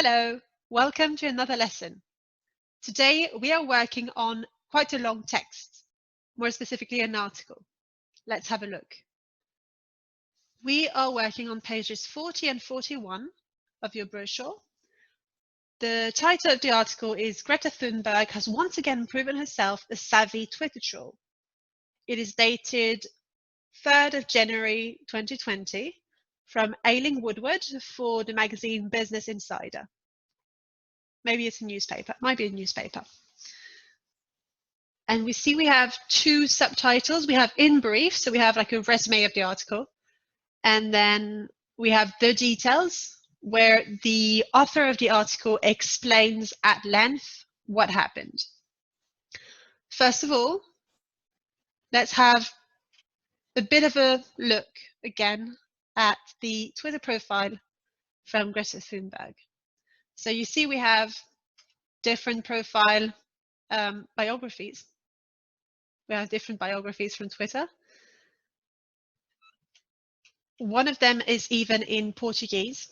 Hello, welcome to another lesson. Today we are working on quite a long text, more specifically an article. Let's have a look. We are working on pages 40 and 41 of your brochure. The title of the article is Greta Thunberg has once again proven herself a savvy Twitter troll. It is dated 3rd of January 2020 from Aileen Woodward for the magazine Business Insider. Maybe it's a newspaper, might be a newspaper. And we see we have two subtitles. We have in brief, so we have like a resume of the article. And then we have the details, where the author of the article explains at length what happened. First of all, let's have a bit of a look again at the Twitter profile from Greta Thunberg. So you see we have different profile biographies. We have different biographies from Twitter. One of them is even in Portuguese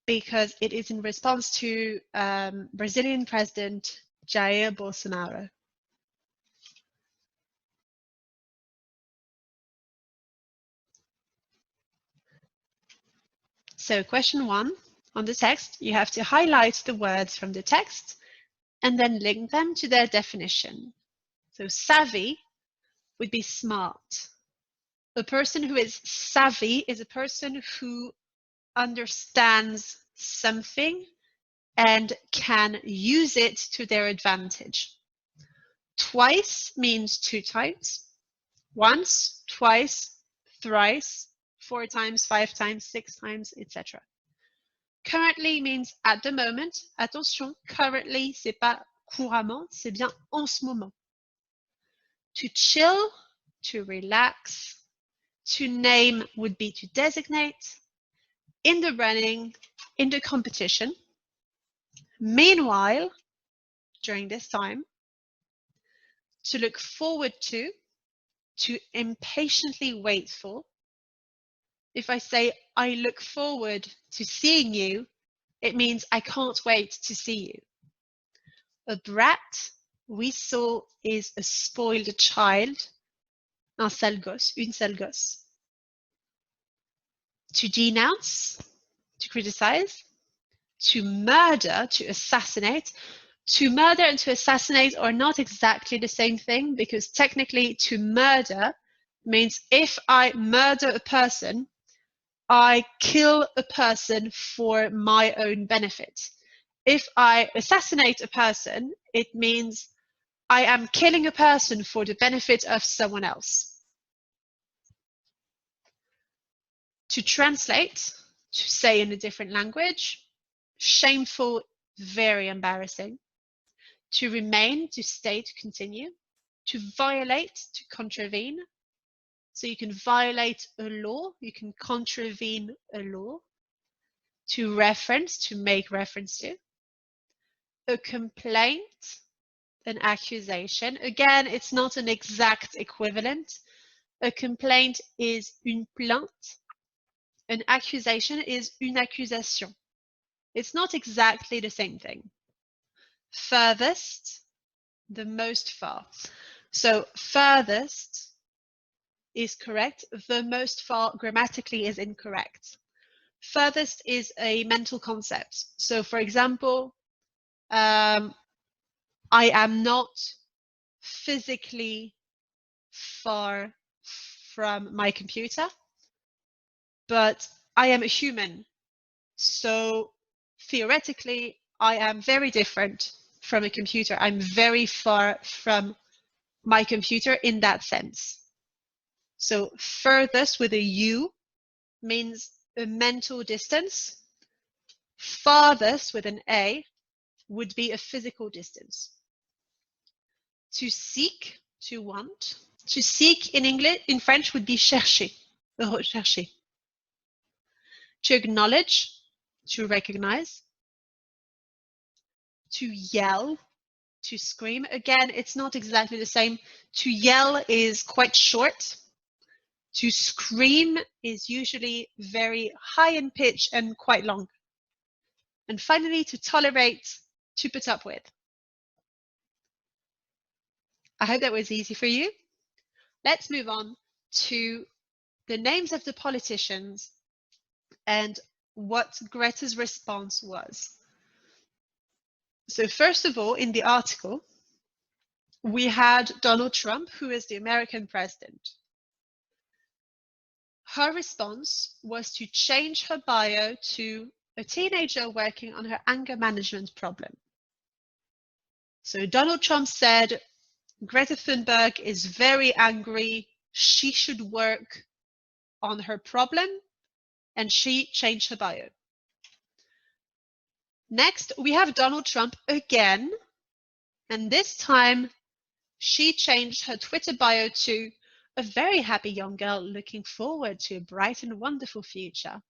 because it is in response to Brazilian President Jair Bolsonaro. So question 1, on the text, you have to highlight the words from the text and then link them to their definition. So savvy would be smart. A person who is savvy is a person who understands something and can use it to their advantage. Twice means 2 times, once, twice, thrice, 4 times, 5 times, 6 times, etc. Currently means at the moment. Attention, currently, c'est pas couramment, c'est bien en ce moment. To chill, to relax. To name would be to designate. In the running, in the competition. Meanwhile, during this time. To look forward to impatiently wait for. If I say, I look forward to seeing you, it means I can't wait to see you. A brat, we saw, is a spoiled child. Un sale gosse, une sale gosse. To denounce, to criticize. To murder, to assassinate. To murder and to assassinate are not exactly the same thing, because technically to murder means if I murder a person, I kill a person for my own benefit. If I assassinate a person, it means I am killing a person for the benefit of someone else. To translate, to say in a different language. Shameful, very embarrassing. To remain, to stay, to continue. To violate, to contravene. So you can violate a law, you can contravene a law. To reference, to make reference to. A complaint, an accusation. Again, it's not an exact equivalent. A complaint is une plainte. An accusation is une accusation. It's not exactly the same thing. Furthest, the most far. So furthest is correct. The most far grammatically is incorrect. Furthest is a mental concept. So for example, I am not physically far from my computer, but I am a human. So theoretically, I am very different from a computer. I'm very far from my computer in that sense. So furthest with a U means a mental distance. Farthest with an A would be a physical distance. To seek, to want. To seek in English, in French would be chercher, rechercher. To acknowledge, to recognize. To yell, to scream. Again, it's not exactly the same. To yell is quite short. To scream is usually very high in pitch and quite long. And finally, to tolerate, to put up with. I hope that was easy for you. Let's move on to the names of the politicians and what Greta's response was. So first of all, in the article, we had Donald Trump, who is the American president. Her response was to change her bio to a teenager working on her anger management problem. So Donald Trump said, Greta Thunberg is very angry. She should work on her problem, and she changed her bio. Next, we have Donald Trump again, and this time she changed her Twitter bio to a very happy young girl looking forward to a bright and wonderful future.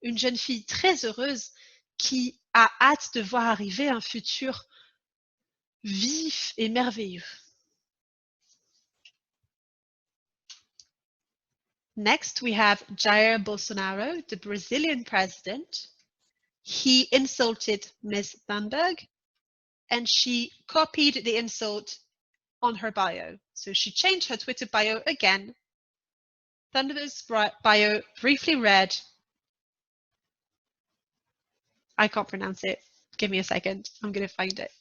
Une jeune fille très heureuse qui a hâte de voir arriver un futur vif et merveilleux. Next, we have Jair Bolsonaro, the Brazilian president. He insulted Ms. Thunberg, and she copied the insult on her bio. So she changed her Twitter bio again. Thunberg's bio briefly read, I can't pronounce it. Give me a second. I'm going to find it.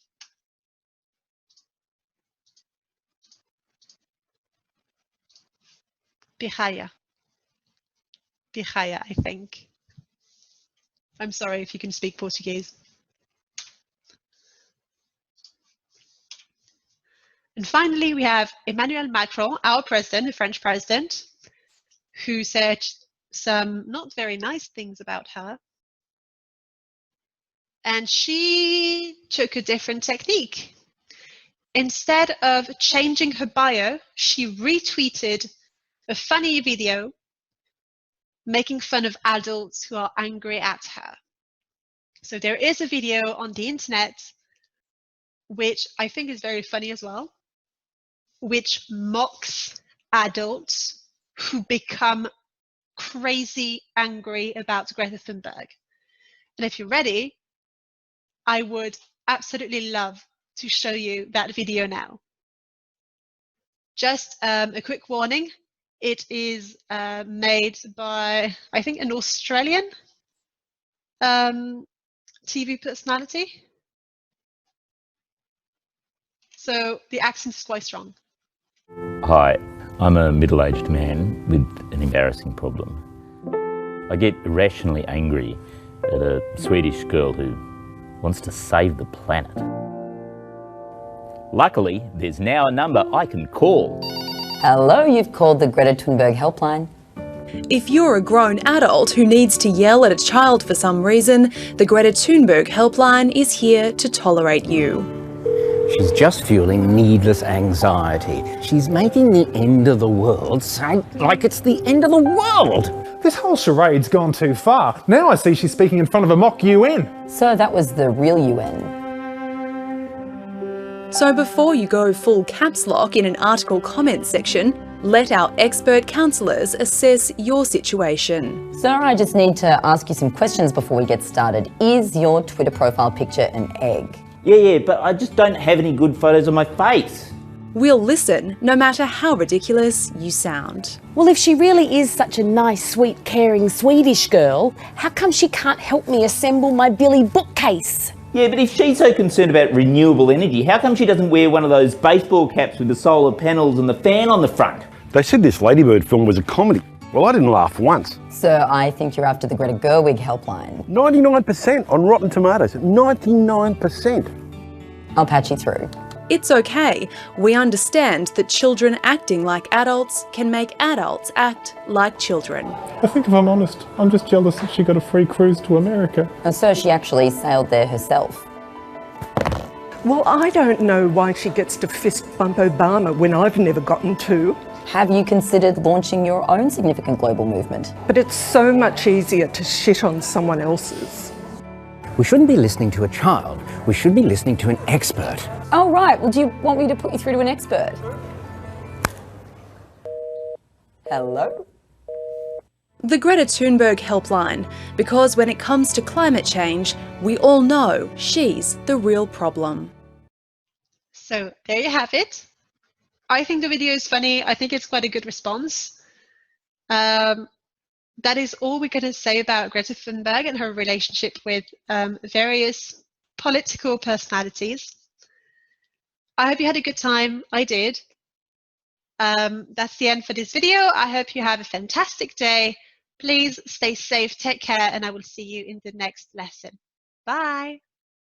Pirraia. Pirraia, I think. I'm sorry if you can speak Portuguese. And finally, we have Emmanuel Macron, our president, the French president, who said some not very nice things about her. And she took a different technique. Instead of changing her bio, she retweeted a funny video making fun of adults who are angry at her. So there is a video on the internet, which I think is very funny as well, which mocks adults who become crazy angry about Greta Thunberg. And if you're ready, I would absolutely love to show you that video now. Just a quick warning, it is made by, I think, an Australian TV personality. So the accent is quite strong. Hi, I'm a middle-aged man with an embarrassing problem. I get irrationally angry at a Swedish girl who wants to save the planet. Luckily, there's now a number I can call. Hello, you've called the Greta Thunberg helpline. If you're a grown adult who needs to yell at a child for some reason, the Greta Thunberg helpline is here to tolerate you. She's just fueling needless anxiety. She's making the end of the world sound like it's the end of the world. This whole charade's gone too far. Now I see she's speaking in front of a mock UN. So that was the real UN. So before you go full caps lock in an article comment section, let our expert counsellors assess your situation. Sir, I just need to ask you some questions before we get started. Is your Twitter profile picture an egg? Yeah, but I just don't have any good photos of my face. We'll listen, no matter how ridiculous you sound. Well, if she really is such a nice, sweet, caring Swedish girl, how come she can't help me assemble my Billy bookcase? Yeah, but if she's so concerned about renewable energy, how come she doesn't wear one of those baseball caps with the solar panels and the fan on the front? They said this Ladybird film was a comedy. Well, I didn't laugh once. Sir, I think you're after the Greta Gerwig helpline. 99% on Rotten Tomatoes. 99%. I'll patch you through. It's okay. We understand that children acting like adults can make adults act like children. I think if I'm honest, I'm just jealous that she got a free cruise to America. And so she actually sailed there herself. Well, I don't know why she gets to fist bump Obama when I've never gotten to. Have you considered launching your own significant global movement? But it's so much easier to shit on someone else's. We shouldn't be listening to a child. We should be listening to an expert. Oh, right. Well, do you want me to put you through to an expert? Hello? The Greta Thunberg helpline, because when it comes to climate change, we all know she's the real problem. So there you have it. I think the video is funny. I think it's quite a good response. That is all we're going to say about Greta Thunberg and her relationship with various political personalities. I hope you had a good time. I did. That's the end for this video. I hope you have a fantastic day. Please stay safe, take care, and I will see you in the next lesson. Bye.